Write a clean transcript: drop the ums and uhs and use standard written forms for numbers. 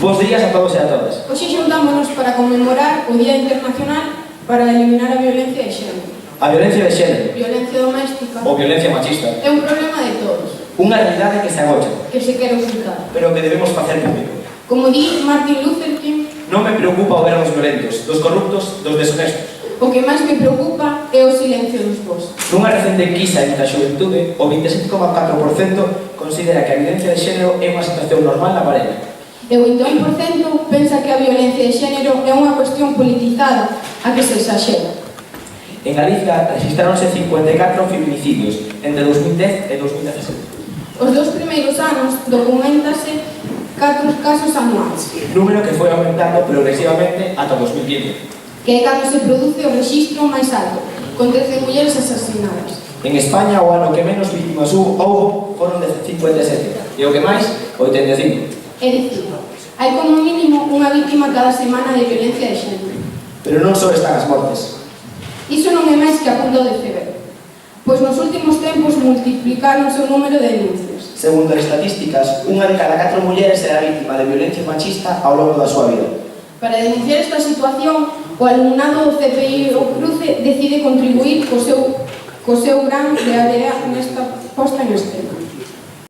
Bos días a todos e a todas. Hoxe xuntámonos para conmemorar o Día Internacional para eliminar a violencia de xénero. A violencia de xénero, Violencia doméstica ou violencia machista, é un problema de todos, unha realidade que se agocha, que se quere ocultar. pero que debemos facer público. Como di Martin Luther King, Non me preocupa o ver aos violentos, dos corruptos, dos deshonestos. o que máis me preocupa é o silencio dos vos. Nunha recente enquisa entre a xuventude, o 27,4% considera que a violencia de xénero é unha situación normal na parella. E o 21% pensa que a violencia de xénero é unha cuestión politizada a que se exagera. En Galicia registraronse 54 feminicidios entre 2010 e 2017. Os 2 primeiros anos documentase 4 casos anuais, Número que foi aumentando progresivamente ata 2015. que é cando se produce o rexistro máis alto, con 13 mulleres asasinadas. En España, o ano que menos vítimas houbo foron de 57, e o que máis, 85. É dicir, hai como mínimo unha vítima cada semana de violencia de xénero. Pero non só están as mortes. Iso non é máis que a punta de feber, pois nos últimos tempos multiplicaronse o número de denuncias. Segundo as estatísticas, unha de cada 4 mulleres será vítima de violencia machista ao longo da súa vida. Para denunciar esta situación, o alumnado do CPI o Cruce decide contribuir co seu gran de area nesta posta en escena.